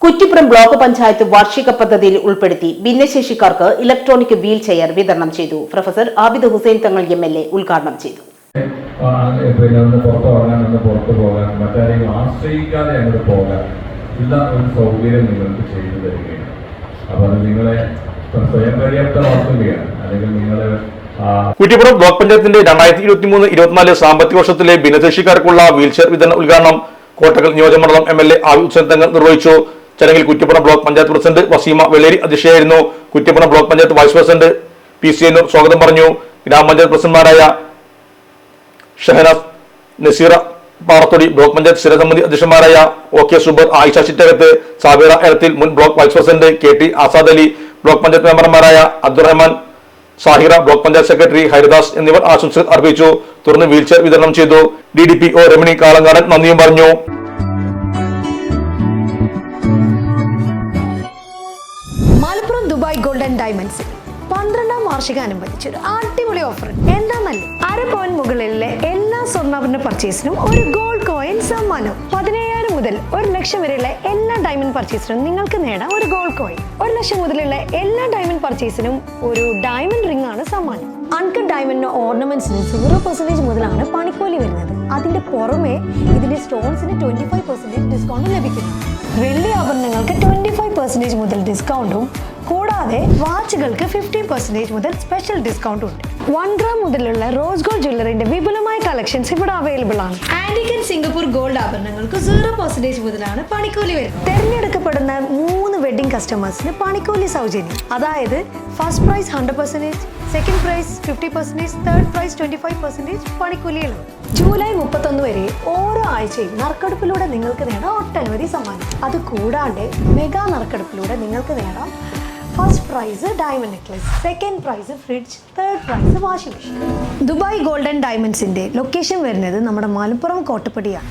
Kuttippuram block panchayat വാർഷിക പദ്ധതിയിൽ ഉൾപ്പെടുത്തി ഭിന്നശേഷിക്കാർക്ക് ഇലക്ട്രോണിക് വീൽ ചെയർ വിതരണം ചെയ്തു. പ്രൊഫസർ ആബിദ് ഹുസൈൻ തങ്ങൾ MLA ഉദ്ഘാടനം ചെയ്തു. പുറത്തു പോകാൻ മറ്റാരെയും ആശ്രയിക്കാതെ അങ്ങോട്ട് പോകാൻ ഉള്ള ഒരു സൗകര്യം നിങ്ങൾക്ക് ചെയ്തു തരികയാണ്. അപ്പൊ അത് നിങ്ങളെ സ്വയം പര്യാപ്തമാക്കുകയാണ്. അല്ലെങ്കിൽ നിങ്ങൾ കുറ്റിപ്പുറം ബ്ലോക്ക് പഞ്ചായത്തിന്റെ 2023-24 സാമ്പത്തിക വർഷത്തിലെ ഭിന്നശേഷിക്കാർക്കുള്ള വീൽചെയർ വിതരണ ഉദ്ഘാടനം കോട്ടക്കൽ നിയോജകമണ്ഡലം MLA ആബിദ് ഹുസൈൻ തങ്ങൾ നിർവഹിച്ചു. ചടങ്ങിൽ കുറ്റിപ്പുറം ബ്ലോക്ക് പഞ്ചായത്ത് പ്രസിഡന്റ് വസീമ വെള്ളേരി അധ്യക്ഷയായിരുന്നു. Kuttippuram block panchayat vice president PC Ennur സ്വാഗതം പറഞ്ഞു. ഗ്രാമപഞ്ചായത്ത് പ്രസിഡന്റുമാരായ ഷഹനാസ്, നസീറ പാറത്തൊടി, ബ്ലോക്ക് പഞ്ചായത്ത് സ്ഥിരസമിതി അധ്യക്ഷന്മാരായ OK സുബർ, ആയിഷ ചിറ്റകത്ത്, സാബിറ എലത്തിൽ, മുൻ block vice president KT Azad Ali, block panchayat മെമ്പർമാരായ അബ്ദുറഹ്മാൻ, സാഹിറ, ബ്ലോക്ക് പഞ്ചായത്ത് സെക്രട്ടറി ഹരിദാസ് എന്നിവർ ആശംസകൾ അർപ്പിച്ചു. തുടർന്ന് വീൽചെയർ വിതരണം ചെയ്തു. DDPO രമണി കാളങ്കാടൻ നന്ദിയും പറഞ്ഞു. മലപ്പുറം ദുബായ് ഗോൾഡൻ ഡയമണ്ട്സ് 12ാം വാർഷികാനുബന്ധിച്ചൊരു അടിപൊളി ഓഫർ. എന്താന്നല്ലേ, 1/2 പവൻ മുകളിലെ എല്ലാ സ്വർണ്ണാഭരണ പർച്ചേസിനും ഒരു ഗോൾഡ് കോയിൻ സമ്മാനം. 17,000 മുതൽ 1 ലക്ഷം വരെയുള്ള എല്ലാ ഡയമണ്ട് പർച്ചേസിനും നിങ്ങൾക്ക് നേടാം ഒരു ഗോൾഡ് കോയിൻ. 1 ലക്ഷം മുതലുള്ള എല്ലാ ഡയമണ്ട് പർച്ചേസിനും ഒരു ഡയമണ്ട് റിംഗ് ആണ് സമ്മാനം. അൺകട്ട് ഡയമണ്ടിന്റെ ഓർണമെന്റ്സിന് 0% മുതലാണ് പണിക്കൂലി വരുന്നത്. അതിന്റെ പുറമെ ഇതിന്റെ സ്റ്റോൺസിന് 25% ഡിസ്കൗണ്ട് ലഭിക്കുന്നു. വെള്ളി ആഭരണങ്ങൾക്ക് 25% മുതൽ ഡിസ്കൗണ്ടും കൂടാതെ വാച്ചുകൾക്ക് 50% മുതൽ സ്പെഷ്യൽ ഡിസ്കൗണ്ടും ഉണ്ട്. 1 ഗ്രാം മുതലുള്ള റോസ് ഗോൾഡ് ജ്വല്ലറിന്റെ വിപുലമായ കളക്ഷൻസ് ഇവിടെ അവൈലബിൾ ആണ്. ആന്റിക് ആൻഡ് സിംഗപ്പൂർ ഗോൾഡ് ആഭരണങ്ങൾക്ക് 0% മുതലാണ് പണിക്കൂലി വരുന്നത്. തിരഞ്ഞെടുക്കപ്പെടുന്ന 3 വെഡിംഗ് കസ്റ്റമേഴ്സിന് പണിക്കൂലി സൗജന്യം. അതായത് first prize 100%, second prize 50%, third prize 25% പണിക്കൂലിയിലാണ്. ജൂലൈ 31 വരെ ഓരോ ആഴ്ചയും നറുക്കെടുപ്പിലൂടെ നിങ്ങൾക്ക് നേടാം ഒട്ടനവധി സമ്മാനം. അത് കൂടാതെ മെഗാ നറുക്കെടുപ്പിലൂടെ നിങ്ങൾക്ക് നേടാം first prize diamond necklace, second prize fridge, third prize washing machine. Dubai golden ഡയമണ്ട്സിന്റെ ലൊക്കേഷൻ വരുന്നത് നമ്മുടെ മലപ്പുറം കോട്ടപ്പടിയാണ്.